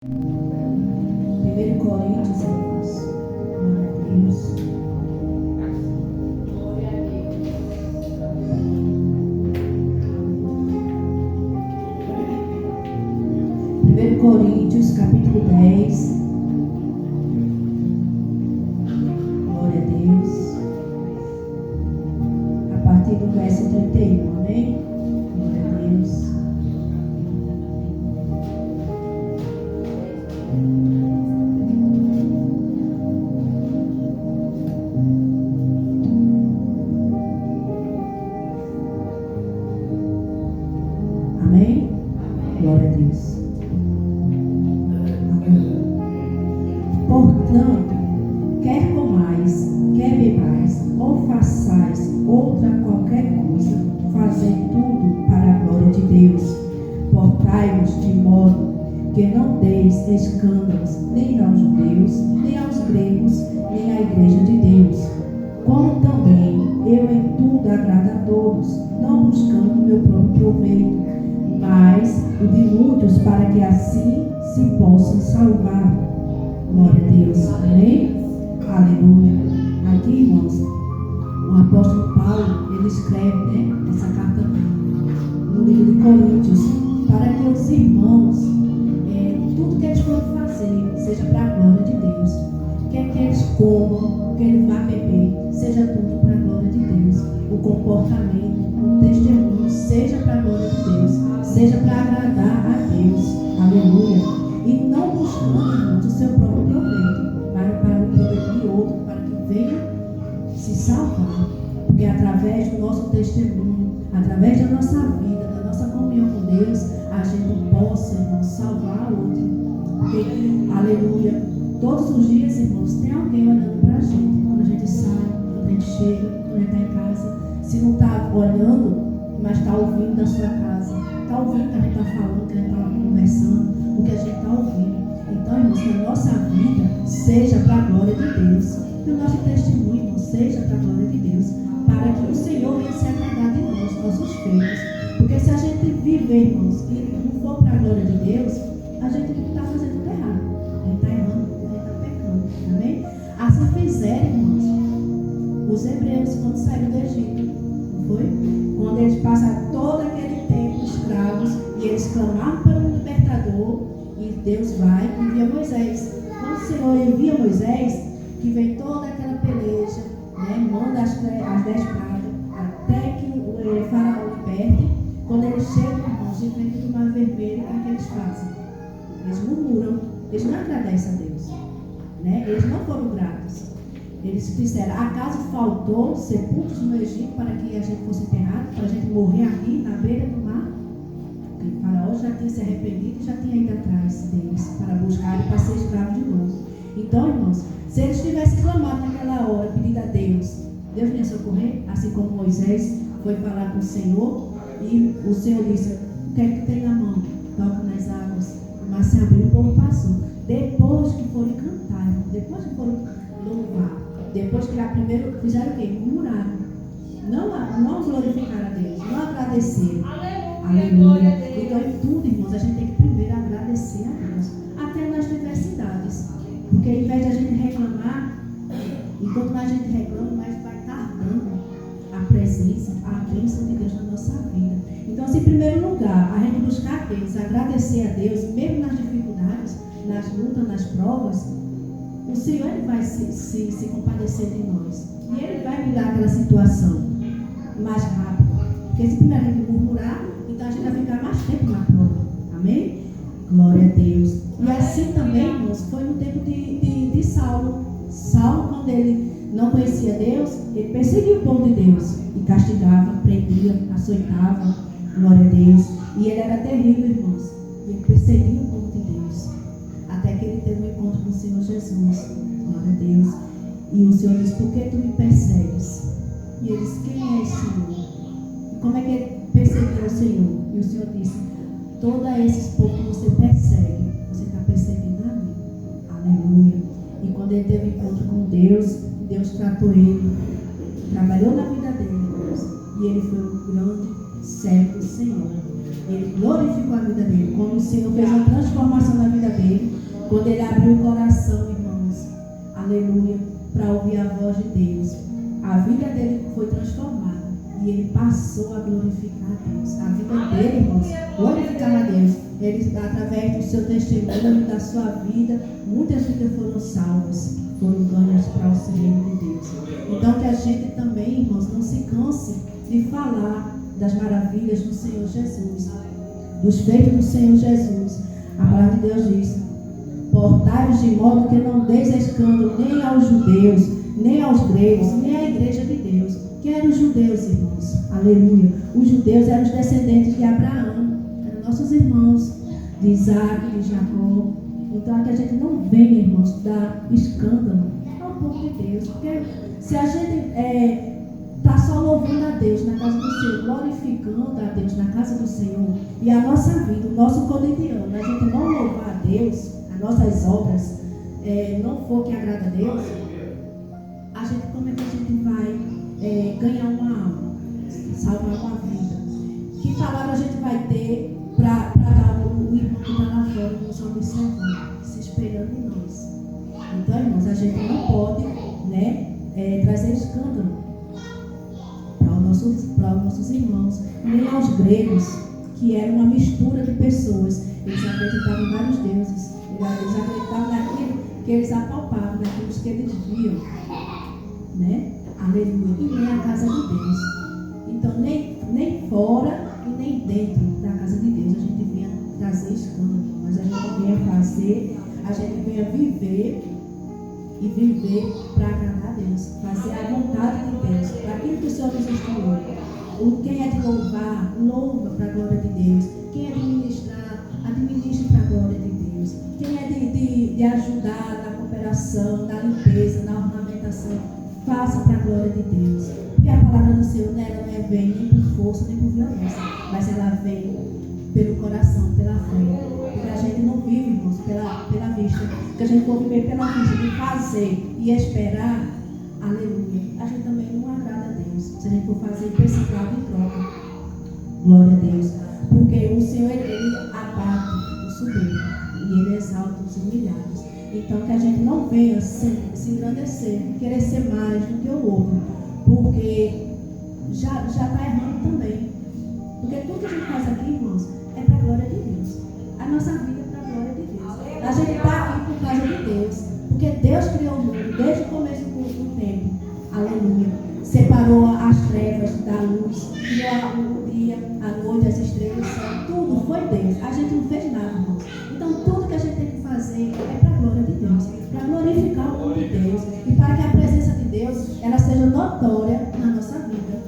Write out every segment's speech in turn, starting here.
1 Coríntios, irmãos. Glória a Deus. Glória a Deus. 1 Coríntios, capítulo 10. Glória a Deus. A partir do verso 31, amém? Glória a Deus. Amém? Glória a Deus. Portanto, quer comais, quer bebais, ou façais outra qualquer coisa, fazei tudo para a glória de Deus. Portai-vos de modo que não deis escândalos nem aos judeus, nem aos gregos, nem à igreja de Deus. Como também eu em tudo agrado a todos, não buscando o meu próprio proveito, mas o de muitos, para que assim se possam salvar. Glória a Deus. Amém? Aleluia. Aqui, irmãos, o apóstolo Paulo, ele escreve, essa carta no livro de Coríntios, para que os irmãos, tudo que eles forem fazer, seja para a glória de Deus. Quer que eles comam, que eles vá beber, seja tudo para a glória de Deus. O comportamento, o testemunho, seja para a glória de Deus, seja para agradar a Deus. Aleluia. E não buscando, irmãos, o seu próprio proveito, mas para o proveito de outro, para que venha se salvar. Porque através do nosso testemunho, através da nossa vida, da nossa comunhão com Deus, a gente possa, irmãos, salvar outro. Porque, aleluia, todos os dias, irmãos, tem alguém olhando para a gente. Quando a gente sai, quando a gente chega, quando a gente está em casa. Se não está olhando, mas está ouvindo da sua casa, está ouvindo o que a gente está falando, o que a gente está conversando, o que a gente está ouvindo. Então, irmãos, que a nossa vida seja para a glória de Deus. Que o nosso testemunho, irmãos, seja para a glória de Deus. Para que o Senhor venha se agradar de nós, nossos feitos. Porque se a gente viver, irmãos, e não for para a glória de Deus, a gente está fazendo tudo errado. A gente está errando, a gente está pecando. Amém? Assim fizeram, irmãos, os hebreus quando saíram do Egito. Não foi? Quando eles passaram todo aquele tempo escravos e eles clamaram pelo libertador, e Deus vai e envia Moisés. Quando o Senhor envia Moisés, que vem toda aquela peleja, manda as 10 pragas, até que o faraó liberte. Quando eles chegam, irmãos, de frente do mar vermelho, o que eles fazem? Eles murmuram, eles não agradecem a Deus, eles não foram gratos. Eles disseram: acaso faltou sepulcros no Egito para que a gente fosse enterrado, para a gente morrer aqui na beira do mar? Porque o faraó já tinha se arrependido e já tinha ido atrás deles para buscar e para ser escravo de novo. Então, irmãos, se eles tivessem clamado naquela hora, pedido a Deus, Deus ia socorrer, assim como Moisés foi falar com o Senhor, e o Senhor disse: o que é que tem na mão? Toca nas águas. O mar se abriu, o povo passou. Depois que foram cantar, irmão, depois que foram louvar, depois que primeiro fizeram o quê? Murmuraram. Não glorificaram a Deus, não agradeceram. Aleluia. Então, em tudo, irmãos, a gente tem que primeiro agradecer a Deus, até nas diversidades. Porque ao invés de a gente reclamar, e quanto mais a gente reclama, mais vai tardando a presença, a bênção de Deus na nossa vida. Então, se em primeiro lugar, a gente buscar a Deus, agradecer a Deus, mesmo nas dificuldades, nas lutas, nas provas, o Senhor ele vai se compadecer de nós. E Ele vai mudar aquela situação mais rápido. Porque se primeiro a gente murmurar, então a gente vai ficar mais tempo na prova. Amém? Glória a Deus. E assim também, irmãos, foi no tempo de Saulo. Saulo, quando ele não conhecia Deus, ele perseguia o povo de Deus. E castigava, prendia, açoitava. Glória a Deus. E ele era terrível, irmãos. Ele perseguia o povo de Deus. Até que ele teve um encontro com o Senhor Jesus. Glória a Deus. E o Senhor disse: por que tu me persegues? E ele disse: quem é esse Senhor? E como é que ele perseguiu o Senhor? E o Senhor disse: todos esses povos que você persegue, você está perseguindo a mim. Aleluia. E quando ele teve encontro com Deus, Deus tratou ele, trabalhou na vida dele, Deus, e ele foi um grande servo do Senhor. Ele glorificou a vida dele. Quando o Senhor fez uma transformação na vida dele, quando ele abriu o coração, irmãos, aleluia, para ouvir a voz de Deus, a vida dele foi transformada e ele passou a glorificar a Deus. A vida dele, irmãos, glorificava a Deus. Ele, através do seu testemunho, da sua vida, muitas vidas foram salvas, foram ganhas para o reino de Deus. Então que a gente também, irmãos, não se canse de falar das maravilhas do Senhor Jesus, dos feitos do Senhor Jesus. A palavra de Deus diz: portai-vos de modo que não deis escândalo nem aos judeus, nem aos gregos, nem à igreja de Deus. Quem eram os judeus, irmãos? Aleluia. Os judeus eram os descendentes de Abraão, eram nossos irmãos, de Isaac, de Jacó. Então é que a gente não venha, irmãos, dar escândalo ao povo de Deus. Porque se a gente está só louvando a Deus na casa do Senhor, glorificando a Deus na casa do Senhor, e a nossa vida, o nosso cotidiano, a gente não louvar a Deus, as nossas obras não for que agrada a Deus, a gente, como é que a gente vai ganhar uma alma, salvar uma vida? Que palavra a gente vai ter para dar o irmão que está lá fora, nos observando, se espelhando em nós? Então, irmãos, a gente não pode trazer escândalo para os nossos irmãos, nem aos gregos, que era uma mistura de pessoas. Eles acreditavam em vários deuses, eles acreditavam naquilo que eles apalpavam, naquilo que eles viam, né? Aleluia. E nem a casa de Deus. Então, nem fora e nem dentro da casa de Deus a gente venha trazer escândalo, mas a gente venha fazer, a gente venha viver e viver para agradar a Deus, fazer a vontade de Deus, para aquilo que o Senhor nos instruiu. Quem é de louvar, louva para a glória de Deus. Quem é de ministrar, administre para a glória de Deus. Quem é de ajudar na cooperação, na limpeza, na ornamentação, faça para a glória de Deus. Porque a palavra do Senhor ela não vem nem por força, nem por violência, mas ela vem pelo coração, pela fé. Porque a gente não vive, irmãos, pela vista. Porque a gente for viver pela vista, de fazer e esperar, aleluia, a gente também não agrada a Deus. Se a gente for fazer e precisar de troca, glória a Deus. Porque o Senhor, ele abate o soberbo e ele exalta os humilhados. Então que a gente não venha se engrandecer, querer ser mais do que o outro, porque já está errando também. Porque tudo que a gente faz aqui, irmãos, é para a glória de Deus. A nossa vida é para a glória de Deus. A gente está aqui por causa de Deus. Porque Deus criou o mundo desde o começo do tempo. Aleluia. Separou as trevas da luz, criou o dia, a noite, as estrelas, o céu. Tudo foi Deus. A gente não fez nada, irmãos. Então tudo que a gente tem que fazer é para a glória de Deus. Para glorificar o nome de Deus. E para que a presença de Deus ela seja notória na nossa vida.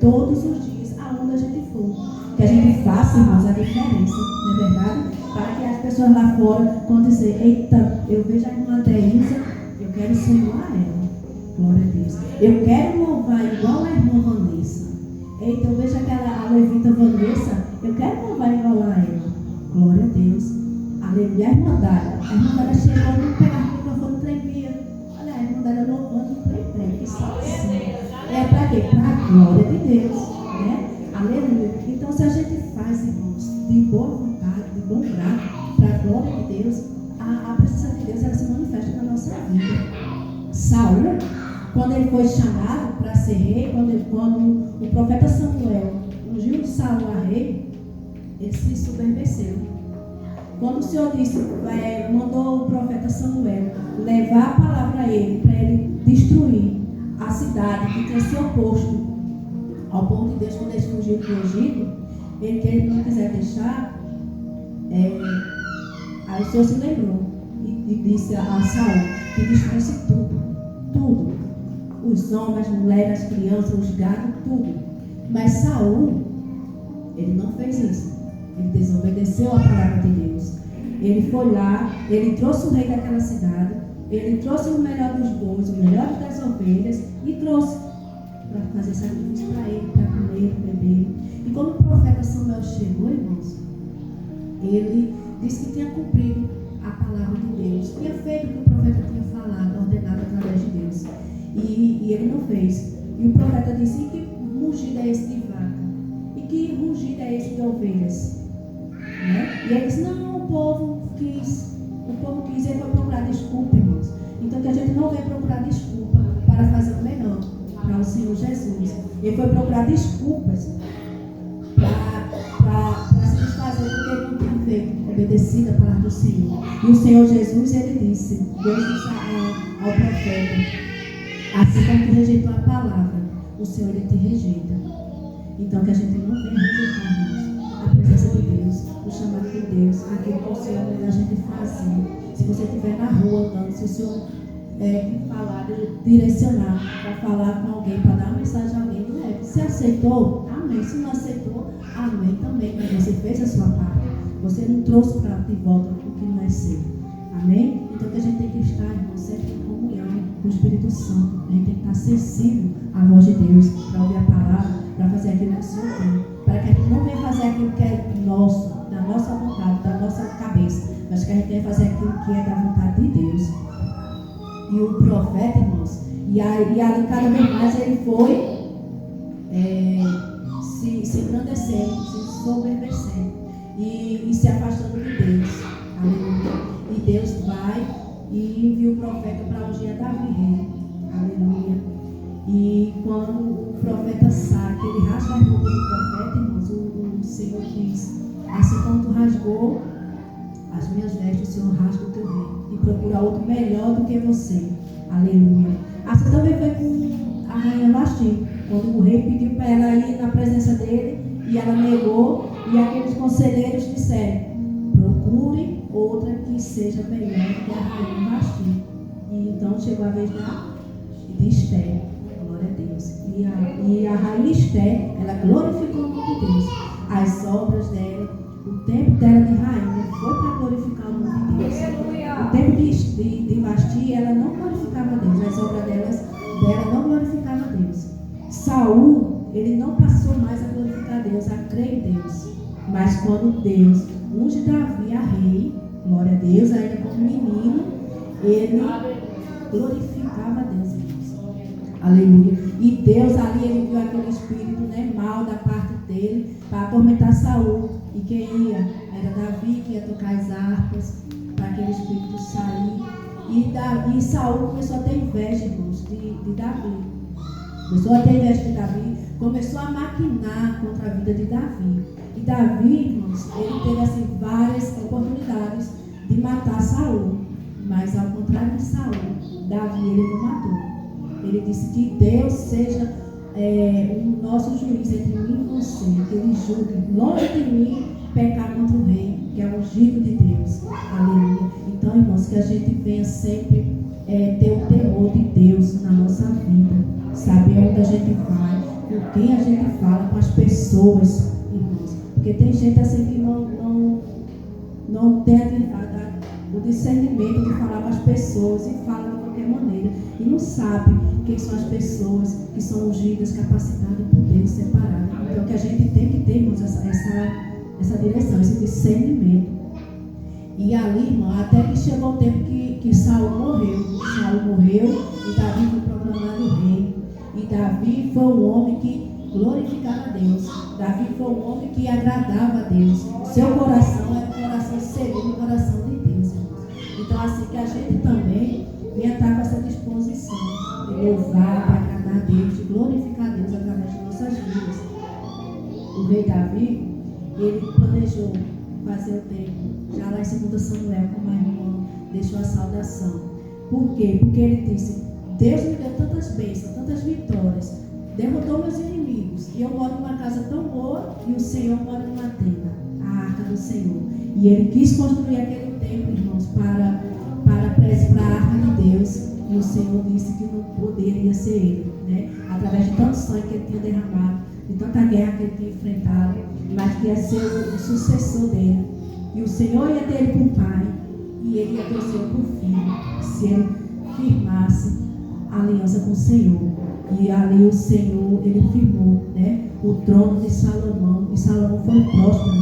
Todos os dias, aonde a gente for. Que a gente faça, irmãos, a diferença. Não é verdade? Para que as pessoas lá fora vão dizer: eita, eu vejo a irmã Deísa, eu quero ser igual a ela. Glória a Deus. Eu quero louvar igual a irmã Vanessa. Eita, eu vejo a levita Vanessa, eu quero louvar igual a ela. Glória a Deus. Aleluia. A irmã Dália chegou, não pegava o microfone, tremia. Olha, a irmã Dália louvando e tremendo. Que só assim. É para quê? Para a glória de Deus. Né? Aleluia. Então, se a gente faz, irmãos, de boa vontade, de bom grado, para a glória de Deus, a presença de Deus ela se manifesta na nossa vida. Saul, quando ele foi chamado para ser rei, quando o profeta Samuel ungiu Saul a rei, ele se soberbeceu. Quando o Senhor mandou o profeta Samuel levar a palavra a ele, para ele destruir a cidade que tinha se oposto ao povo de Deus quando eles fugiram do Egito, que ele não quiser deixar, aí o Senhor se lembrou e disse a Saul que destruísse tudo, os homens, as mulheres, as crianças, os gados, tudo. Mas Saul, ele não fez isso. Ele desobedeceu a palavra de Deus. Ele foi lá, ele trouxe o rei daquela cidade, ele trouxe o melhor dos bois, o melhor das ovelhas e trouxe para fazer sacrifício para ele, para comer, beber. E quando o profeta Samuel chegou, irmãos, ele disse que tinha cumprido a palavra de Deus, tinha feito o que o profeta tinha falado, ordenado através de Deus. E ele não fez. E o profeta disse: que ungido é esse povo quis, ele foi procurar desculpa, irmãos. Então que a gente não vem procurar desculpa para fazer o melhor para o Senhor Jesus. Ele foi procurar desculpas para se desfazer do que ele não tinha feito, obedecido a palavra do Senhor. E o Senhor Jesus, ele disse, Deus disse ao profeta, assim como tu rejeitou a palavra, o Senhor, ele te rejeita. Então que a gente não venha rejeitar, irmãos, a presença de Deus, o chamado de Deus, aquilo que o Senhor manda a gente fazer. Se você estiver na rua andando, se o Senhor falar, direcionar para falar com alguém, para dar uma mensagem a alguém, não é. Se aceitou, amém. Se não aceitou, amém também. Mas você fez a sua parte. Você não trouxe para de volta o que não é seu. Amém? Então que a gente tem que estar, irmão, sempre em comunhão com o Espírito Santo. A gente tem que estar sensível à voz de Deus, para ouvir a palavra, para fazer aquilo que o Senhor tem. Para que a gente não venha fazer aquilo que é nosso, da nossa vontade, da nossa cabeça, mas que a gente venha fazer aquilo que é da vontade de Deus. E o profeta, irmãos, e ali cada vez mais ele foi se engrandecendo, se soberbecendo e se afastando de Deus. Aleluia. E Deus vai e envia o profeta para ungir Davi rei. Aleluia. E quando o profeta sai, que ele rasga as roupas do profeta, irmãos, o Senhor diz, assim como tu rasgou as minhas vestes, o Senhor rasga o teu rei e procura outro melhor do que você. Aleluia. Assim também foi com a rainha Vasti, quando o rei pediu para ela ir na presença dele e ela negou, e aqueles conselheiros disseram, procure outra que seja melhor que a rainha Vasti. E então chegou a vez de Esther. Glória a Deus. E a rainha Esther, ela glorificou o nome de Deus. As obras dela, o tempo dela de rainha foi para glorificar o nome de Deus. O tempo de Vasti, ela não glorificava a Deus. As obras dela não glorificavam a Deus. Saul, ele não passou mais a glorificar a Deus, a crer em Deus. Mas quando Deus unge Davi a rei, glória a Deus, ainda como menino, ele glorificava a Deus. Aleluia. E Deus ali, ele viu aquele espírito, mal da parte dele para atormentar Saul. E quem ia? Era Davi que ia tocar as harpas para aquele espírito sair. E Saul começou a ter inveja, irmãos, de Davi. Começou a ter inveja de Davi, começou a maquinar contra a vida de Davi. E Davi, irmãos, ele teve assim várias oportunidades de matar Saul. Mas ao contrário de Saul, Davi ele não matou. Ele disse que Deus seja o nosso juiz entre mim e você, que ele julgue longe de mim pecar contra o rei, que é o ungido de Deus. Aleluia. Então, irmãos, que a gente venha sempre ter o temor de Deus na nossa vida, saber onde a gente vai, com quem a gente fala, com as pessoas, irmãos. Porque tem gente assim que não tem o discernimento de falar com as pessoas e fala de qualquer maneira. E não sabe quem são as pessoas que são ungidas, capacitadas por Deus, separadas. Então, que a gente tem que ter, irmãos, essa direção, esse discernimento. E ali, irmão, até que chegou o tempo que Saul morreu. Saul morreu e Davi foi proclamado rei. E Davi foi um homem que glorificava a Deus. Davi foi um homem que agradava a Deus. Seu coração era um coração segundo o coração de Deus, irmãos. Então, assim, que a gente também venha estar com essa disposição de louvar, de agradar a Deus, de glorificar a Deus através de nossas vidas. O rei Davi, ele planejou fazer o templo, já lá em 2 Samuel, como a irmã deixou a saudação. Por quê? Porque ele disse, Deus me deu tantas bênçãos, tantas vitórias, derrotou meus inimigos, e eu moro numa casa tão boa, e o Senhor mora numa tenda, a arca do Senhor. E ele quis construir aquele templo, irmãos, para a arca de Deus, e o Senhor disse que não poderia ser ele, através de tanto sangue que ele tinha derramado, de tanta guerra que ele tinha enfrentado, mas que ia ser o sucessor dele. E o Senhor ia ter ele por pai, e ele ia ter o Senhor por filho, se ele firmasse a aliança com o Senhor. E ali o Senhor, ele firmou, o trono de Salomão, e Salomão foi próspero.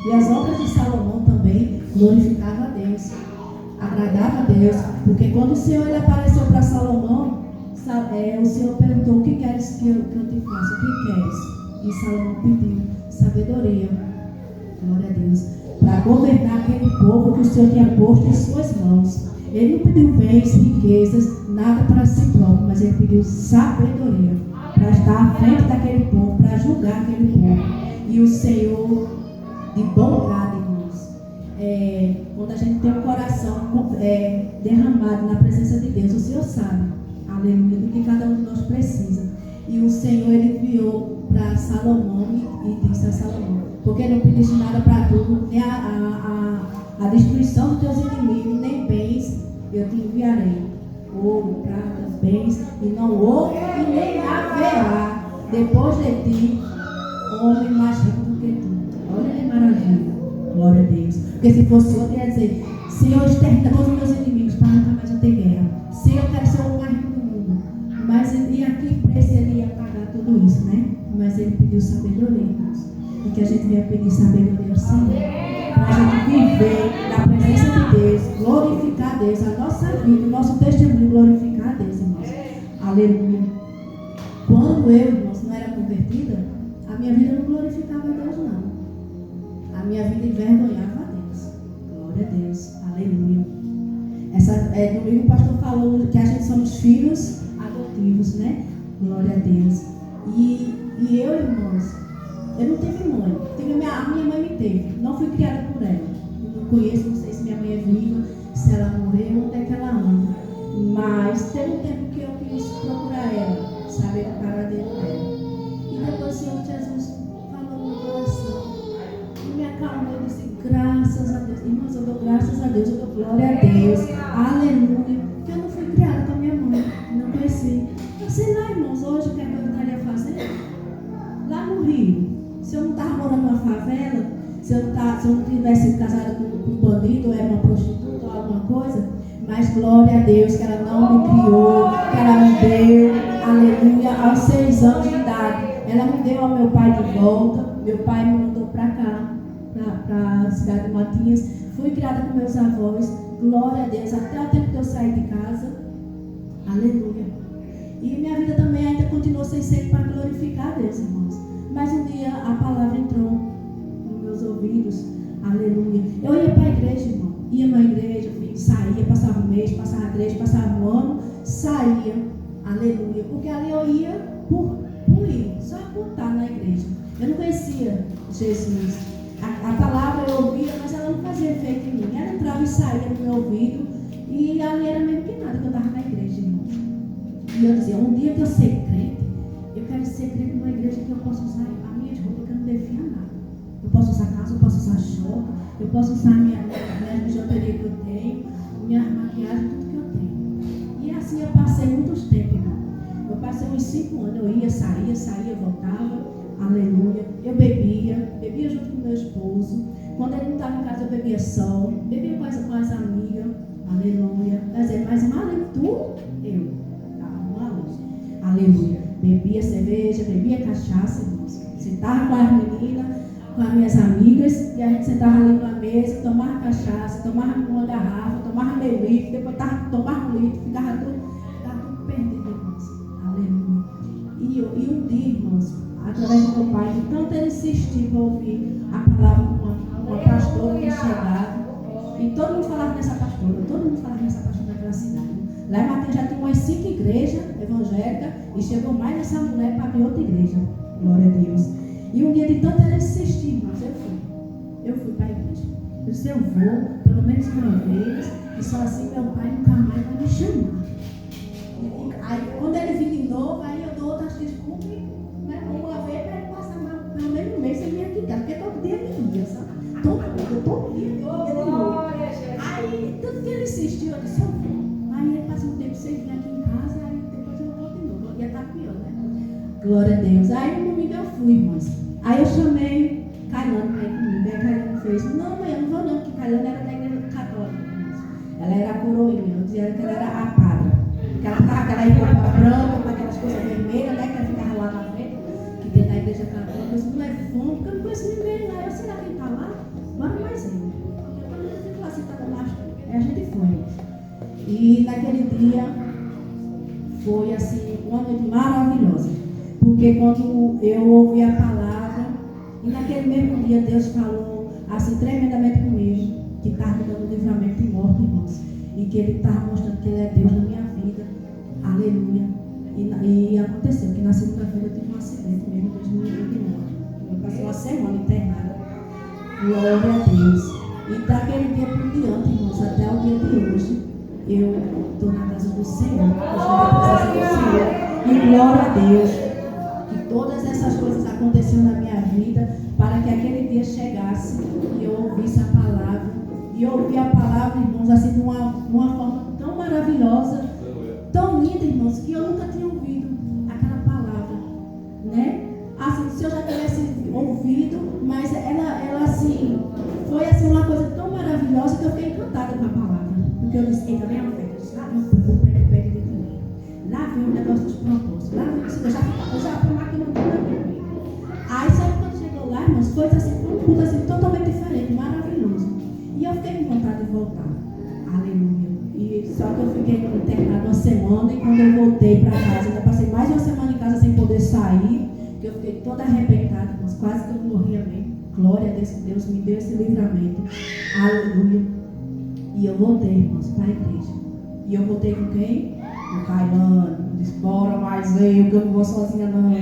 E as obras de Salomão também glorificavam a Deus, agradava a Deus, porque quando o Senhor ele apareceu para Salomão, o Senhor perguntou, o que queres que eu te faça? O que queres? E Salomão pediu sabedoria, glória a Deus, para governar aquele povo que o Senhor tinha posto em suas mãos. Ele não pediu bens, riquezas, nada para si próprio, mas ele pediu sabedoria para estar à frente daquele povo, para julgar aquele povo. E o Senhor, de bom grado, irmãos, quando a gente tem o coração derramado na presença de Deus, o Senhor sabe, aleluia, do que cada um de nós precisa. E o Senhor, ele enviou para Salomão e disse a Salomão: porque não pediste nada para tu, nem a destruição dos teus inimigos, nem bens, eu te enviarei. Ouro, prata, bens, e não houve e nem haverá depois de ti homem mais rico do que tu. Olha que maravilha, glória a Deus. Porque se fosse outro, ia dizer: Senhor, extermina todos os meus inimigos para nunca mais eu ter guerra. Senhor, eu quero ser o mais rico do mundo. Mas e a que preço ele ia pagar tudo isso, né? Mas ele pediu sabedoria, irmãos. E que a gente venha pedir sabedoria ao Senhor, para a gente viver na presença de Deus, glorificar a Deus, a nossa vida, o nosso testemunho, glorificar a Deus, irmãos. Aleluia. Quando eu, irmãos, não era convertida, a minha vida não glorificava a Deus, não. A minha vida envergonhava a Deus. Glória a Deus. Aleluia. Domingo o pastor falou que a gente somos filhos adotivos, né? Glória a Deus. E eu, irmãos, eu não tive mãe. A minha mãe me teve. Não fui criada por ela. Eu não conheço, não sei se minha mãe é viva, se ela morreu, onde é que ela anda. Mas teve um tempo que eu quis procurar ela, saber o paradeiro dela. E depois o Senhor Jesus falou no meu coração. E me acalmou, eu disse: graças a Deus. Irmãos, eu dou graças a Deus, eu dou glória a Deus. Aleluia. Que eu não fui criada com a minha mãe. Não conheci. Eu sei lá, irmãos, hoje o que eu estaria fazendo? Lá no Rio. Se eu não estava morando numa favela, se eu não tivesse casado com um bandido, ou era uma prostituta ou alguma coisa, mas glória a Deus que ela não me criou, que ela me deu, aleluia, aos 6 anos de idade. Ela me deu ao meu pai de volta. Meu pai me mandou para cá, para a cidade de Matinhas. Fui criada com meus avós, glória a Deus, até o tempo que eu saí de casa, aleluia. E minha vida também ainda continuou sem ser para glorificar a Deus, irmãos. Mas um dia a palavra entrou nos meus ouvidos, aleluia. Eu ia para a igreja, irmão. Ia na igreja, saía, passava um mês, passava 3, passava um ano, saía, aleluia. Porque ali eu ia por ir, só por estar na igreja. Eu não conhecia Jesus. A palavra eu ouvia, mas ela não fazia efeito em mim. Ela entrava e saía no meu ouvido, e ali era mesmo que nada que eu estava na igreja, irmão. E eu dizia: um dia que eu ser crente, eu quero ser crente numa igreja que eu possa usar a minha roupa, que eu não defina nada. Eu posso usar calça, eu posso usar short, eu posso usar minha bijuteria que eu tenho, minha maquiagem, tudo que eu tenho. E assim eu passei muitos tempos, irmão. Eu passei uns 5 anos, eu ia, saía, voltava, aleluia. Eu bebia junto com meu esposo. Quando ele não estava em casa, eu bebia só, bebia com as amigas, aleluia. Mas marido, eu. Aleluia. Bebia cerveja, bebia cachaça, irmãos. Sentava com as meninas, com as minhas amigas, e a gente sentava ali numa mesa, tomava cachaça, tomava uma garrafa, tomava meio litro, depois tomava 1 litro, ficava tudo perdido, irmãos. Aleluia. E um dia, irmãos, através do meu pai, de tanto ele insistir para ouvir a palavra de uma pastora que chegava, e todo mundo falava nessa pastora daquela cidade. Lá em Matheus já tinha umas 5 igrejas evangélicas e chegou mais essa mulher para abrir outra igreja. Glória a Deus. E um dia de tanto ela insistir, mas eu fui para a igreja. Eu disse: eu vou, pelo menos uma vez, e só assim meu pai nunca mais vai me chamar. Aí quando ele vir de novo, aí eu dou outras desculpas, né? Uma vez para ele passar pelo menos um mês sem vir aqui, porque todo dia ele ia, sabe? Todo dia ele ia de novo. Aí tudo que ele insistiu, eu disse: eu vou. Aí ele passou um tempo sem vir aqui em casa, aí depois eu vou de novo. Ia estar pior, né? Glória a Deus. Aí no domingo eu fui, irmãos. Aí eu chamei Cailane para ir comigo. Aí Cailane fez: não, mãe, eu não vou não, porque Cailane era da igreja católica, irmãos. Ela era a coroinha, eu dizia que ela era a padre. Porque ela ficava aquela roupa branca, com aquelas coisas vermelhas, né? Que ela ficava lá na frente, que tem na igreja católica. Eu disse: não é fundo, porque eu não conheço ninguém lá. Eu sei lá quem está lá, bora mais eu. Quando eu fico lá sentada lá, aí a gente foi, irmãos. E naquele dia foi assim, uma noite maravilhosa, porque quando eu ouvi a palavra, e naquele mesmo dia Deus falou assim, tremendamente comigo, que está me dando livramento de morte, irmãos. E que Ele está mostrando que Ele é Deus na minha vida. Aleluia. E aconteceu que na segunda-feira eu tive um acidente mesmo, 2029. Eu passei uma semana internada. Glória a Deus. E daquele dia por diante, irmãos, até o dia de hoje, eu estou na casa do Senhor. Eu estou na presença do Senhor. E glória a Deus. Que todas essas coisas aconteceram na minha vida para que aquele dia chegasse e eu ouvisse a palavra. E eu ouvi a palavra, irmãos, assim, de uma forma tão maravilhosa, tão linda, irmãos, que eu nunca tinha ouvido aquela palavra, né? Assim, se eu já tivesse ouvido, mas ela assim, foi assim uma coisa tão maravilhosa que eu fiquei encantada com a palavra. Porque eu disse, eita, vem a fé, lá vem o pé de mim, lá vem o negócio dos propósitos, lá vem isso, eu já fui maquinando tudo na minha vida. Aí sabe quando chegou lá, irmãos, foi assim, um culto assim, totalmente diferente, maravilhoso. E eu fiquei com vontade de voltar. Aleluia. E só que eu fiquei internada uma semana e quando eu voltei para casa, ainda passei mais uma semana em casa sem poder sair, que eu fiquei toda arrebentada, mas quase que eu morria mesmo. Glória a Deus, que Deus me deu esse livramento. Aleluia. E eu voltei, irmãos, para a igreja. E eu voltei com quem? Com Cailano. Eu disse, bora mais eu, que eu não vou sozinha não.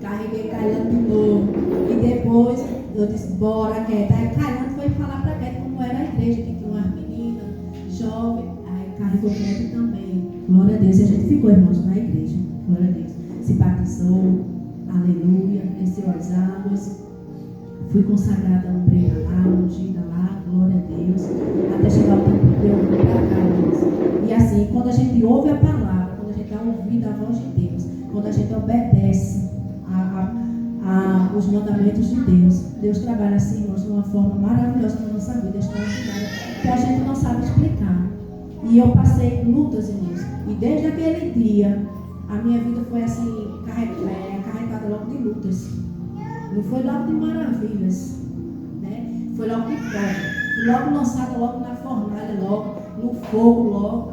Carreguei Cailano de novo. E depois eu disse, bora, Queta. Aí Cailano foi falar para Queta como era a igreja, que tinha umas meninas, jovens. Aí carregou Queta também. Glória a Deus. E a gente ficou, irmãos, na igreja. Glória a Deus. Se batizou. Aleluia. Desceu as águas. Fui consagrada a ombreira lá, ungida lá. Glória a Deus. Até chegar o tempo de eu vir para cá, irmãos. E assim, quando a gente ouve a palavra, quando a gente está ouvindo a voz de Deus, quando a gente obedece os mandamentos de Deus, Deus trabalha assim, irmãos, de uma forma maravilhosa na nossa vida, extraordinária, que a gente não sabe explicar. E eu passei lutas, irmãos. E desde aquele dia, a minha vida foi assim, carregada logo de lutas. Não foi logo de maravilhas, né? Foi logo de prova. Fui logo lançada logo na fornalha, logo no fogo, logo.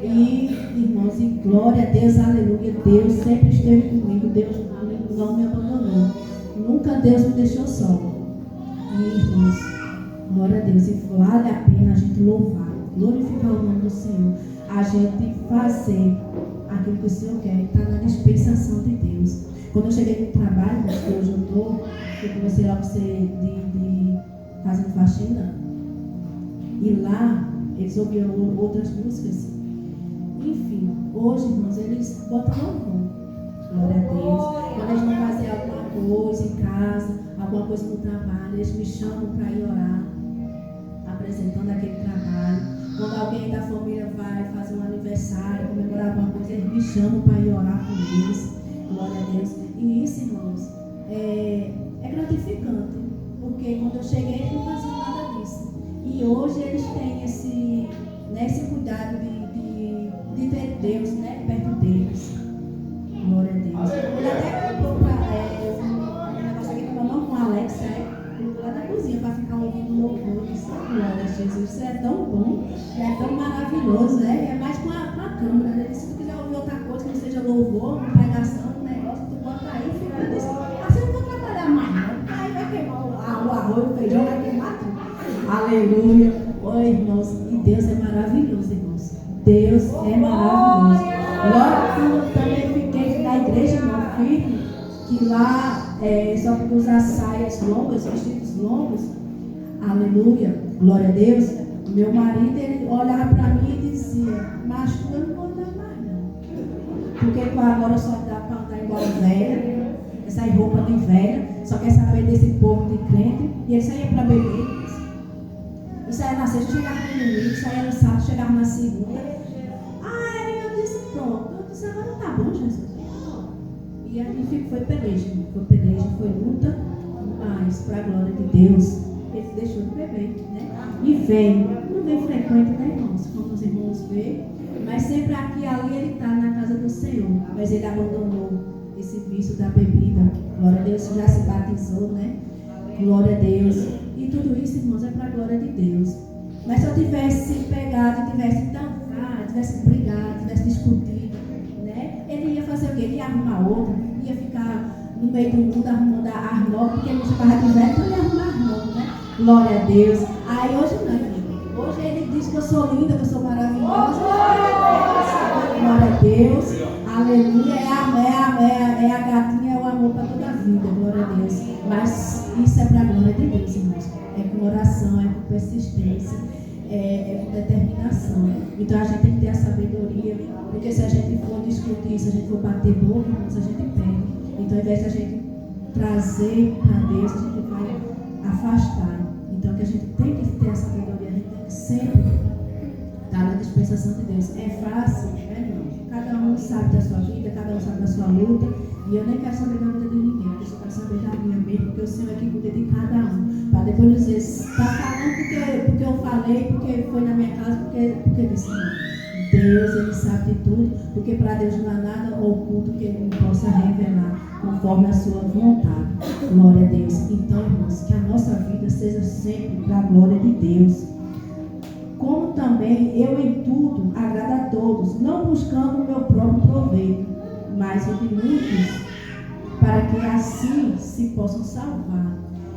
E, irmãos, e glória a Deus, aleluia. Deus sempre esteve comigo. Deus não me abandonou. Nunca Deus me deixou só. E, irmãos, glória a Deus. E vale a pena a gente louvar, glorificar o nome do Senhor. A gente fazer aquilo que o Senhor quer. Está na dispensação de Deus. Quando eu cheguei no trabalho, que hoje eu comecei logo a ser de fazendo faxina. E lá, eles ouviam outras músicas. Enfim, hoje, irmãos, eles botam louvor. Glória a Deus. Quando eles vão fazer alguma coisa em casa, alguma coisa no trabalho, eles me chamam para ir orar, apresentando aquele trabalho. Quando alguém da família vai fazer um aniversário, comemorar alguma coisa, eles me chamam para ir orar com eles. Glória a Deus. E isso, irmãos, é gratificante. Porque quando eu cheguei, eles não faziam nada disso. E hoje eles têm esse cuidado de ter Deus, né, perto deles. Glória a Deus. Ele até comprou um negócio aqui com o Alex, colocou lá na cozinha para ficar ouvindo louvores. Glória a Jesus. Isso é tão bom, é tão maravilhoso, é mais com a câmera. Né? Se tu quiser ouvir outra coisa que não seja louvor, uma pregação, um negócio, tu bota aí e fica disso. Assim não vou trabalhar mais, não. Aí vai queimar o arroz, o feijão, vai queimar tudo. Aleluia. Oi, irmãos. E Deus é maravilhoso, irmãos. Deus é maravilhoso. Logo quando eu também fiquei na igreja, irmão, firme, que lá só podia usar saias longas, vestidos longos. Aleluia. Glória a Deus. Meu marido, ele olhava para mim e dizia, mas tu não vou andar mais, não. Porque tu agora só dá para andar igual velha, essas roupas de velha, só quer saber desse povo de crente, e ele saía para beber. Isso aí na sexta, chegava no domingo, isso aí no sábado, chegava na segunda. Aí eu disse, pronto. Eu disse, agora tá bom, Jesus. E a gente foi peleja, foi luta, mas para a glória de Deus, ele deixou de beber, né? E veio, não vem frequente, né, irmãos? Como os irmãos veem, mas sempre aqui e ali ele está na casa do Senhor. Mas ele abandonou esse vício da bebida. Glória a Deus, já se batizou, né? Glória a Deus. E tudo isso, irmãos, é para a glória de Deus. Mas se eu tivesse pegado, tivesse dançado, tivesse brigado, tivesse discutido, né? Ele ia fazer o quê? Ele ia arrumar outra, ia ficar no meio do mundo arrumando as novas, porque ele estava de velho, então ele ia arrumar as novas, né? Glória a Deus. Aí hoje não. Hoje ele diz que eu sou linda, que eu sou maravilhosa. Glória a Deus. Aleluia. É a gatinha, é o amor para toda a vida. Glória a Deus. Mas isso é para a glória de Deus, irmãos. É com oração, é com persistência, é com determinação. Então a gente tem que ter a sabedoria. Porque se a gente for discutir, se a gente for bater boca, irmãos, a gente perde. Então ao invés de a gente trazer para Deus, a gente vai afastar. Então que a gente tem que ter a sabedoria, a gente tem que sempre estar na dispensação de Deus. É fácil, né, irmão? Cada um sabe da sua vida, cada um sabe da sua luta. E eu nem quero saber da vida de ninguém, eu só quero saber da minha mesmo, porque o Senhor é que cuida de cada um. Para depois dizer, está falando porque eu falei, porque foi na minha casa, porque disse não. Deus, Ele sabe de tudo, porque para Deus não há nada oculto que Ele não possa revelar conforme a sua vontade. Glória a Deus. Então, irmãos, que a nossa vida seja sempre para a glória de Deus. Como também eu em tudo agrado a todos, não buscando o meu próprio proveito, mas o de muitos, para que assim se possam salvar.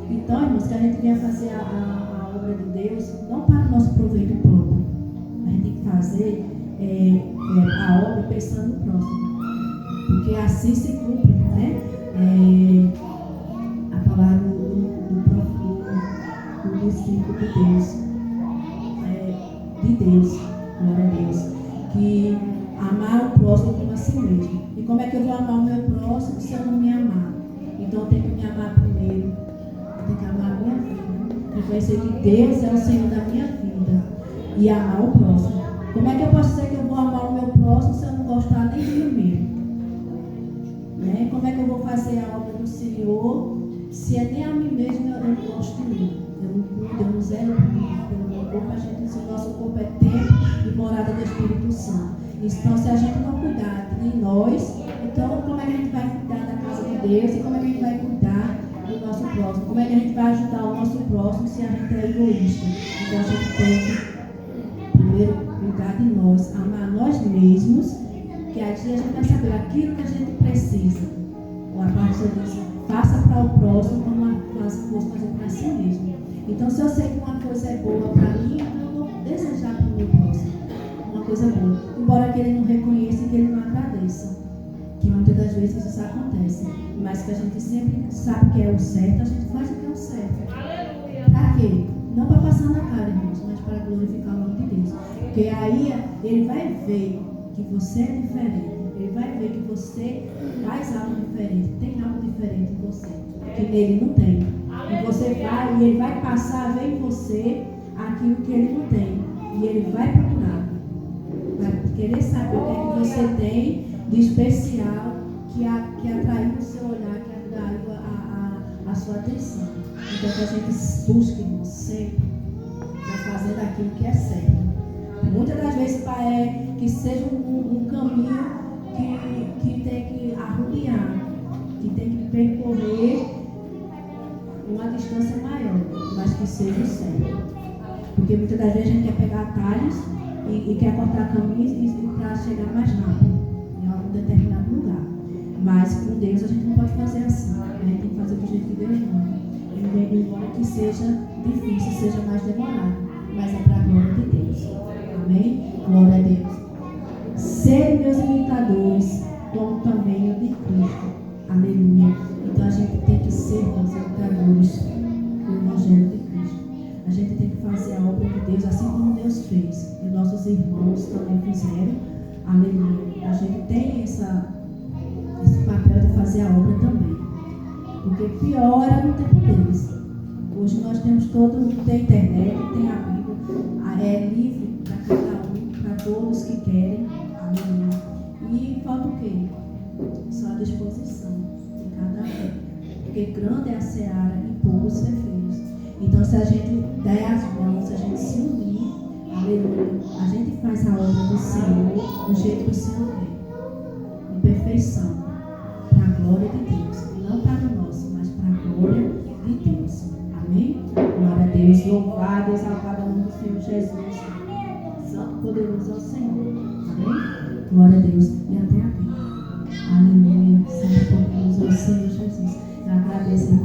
Então, irmãos, que a gente venha fazer a obra de Deus, não para o nosso proveito próprio. A gente tem que fazer a obra pensando no próximo. Porque assim se cumpre, né? A palavra do discípulo de Deus. De Deus, glória a Deus. Que amar o próximo como a si mesmo. E como é que eu vou amar o meu próximo se eu não me amar? Então eu tenho que me amar primeiro. Eu tenho que amar a minha vida. Reconhecer que Deus é o Senhor da minha vida. E amar o próximo. Como é que eu posso dizer que eu vou amar o meu próximo se eu não gostar nem de mim mesmo? Né? Como é que eu vou fazer a obra do Senhor se é nem a mim mesmo eu não gosto de mim? Eu não cuido, eu não zelo pelo meu corpo. A gente diz que o nosso corpo é templo e morada do Espírito Santo. Então, se a gente não cuidar de nós, então como é que a gente vai cuidar da casa de Deus? E como é que a gente vai cuidar do nosso próximo? Como é que a gente vai ajudar o nosso próximo se a gente é egoísta? Então, a gente tem que primeiro cuidar de nós, amar nós mesmos, que aí a gente vai saber aquilo que a gente precisa. A parte diz, faça para o próximo como fosse fazer para si mesmo. Então, se eu sei que uma coisa é boa para mim, eu vou desejar para o meu próximo uma coisa boa. Embora que ele não reconheça e que ele não agradeça. Que muitas das vezes isso acontece. Mas que a gente sempre sabe que é o certo, a gente faz o que é o certo. Para quê? Não para passar na cara, irmãos, mas para glorificar o nome de Deus. Porque aí ele vai ver que você é diferente. Ele vai ver que você faz algo diferente. Tem algo diferente em você. Que nele não tem. E você vai, e ele vai passar a ver em você aquilo que ele não tem. E ele vai procurar. Vai querer saber o que é que você tem de especial que atraiu o seu olhar, que atraiu a sua atenção. Então que a gente busque sempre para fazer daquilo que é certo. Muitas das vezes que seja um caminho que tem que arrodear, que tem que percorrer uma distância maior, mas que seja o certo. Porque muitas das vezes a gente quer pegar atalhos e quer cortar caminhos para chegar mais rápido em algum determinado lugar. Mas com Deus a gente não pode fazer assim. A gente tem que fazer do jeito que Deus manda. Embora que seja difícil, seja mais demorado, mas é para a glória de Deus. Amém? Glória a Deus. Serem meus imitadores, como também o de Cristo. Aleluia. Então a gente tem que ser meus imitadores do Evangelho de Cristo. A gente tem que fazer a obra de Deus assim como Deus fez. E nossos irmãos também fizeram. Aleluia. A gente tem esse papel de fazer a obra também. Porque pior era no tempo deles. Hoje nós temos tem internet, tem a Bíblia, é livre para cada um, para todos que querem. Aleluia. E falta o quê? Só a disposição de cada um. Porque grande é a seara e poucos ceifeiros. Então se a gente der as mãos, se a gente se unir, aleluia, a gente faz a obra do Senhor do jeito que o Senhor quer. Em perfeição. Para a glória de Deus. Não para o nosso, mas para a glória de Deus. Amém? Glória a Deus. Louvado, exaltado o nome do Senhor Jesus. Santo, poderoso é o Senhor. Amém? Glória a Deus. E até aqui. Aleluia. Santo, poderoso é o Senhor Jesus. Eu agradeço.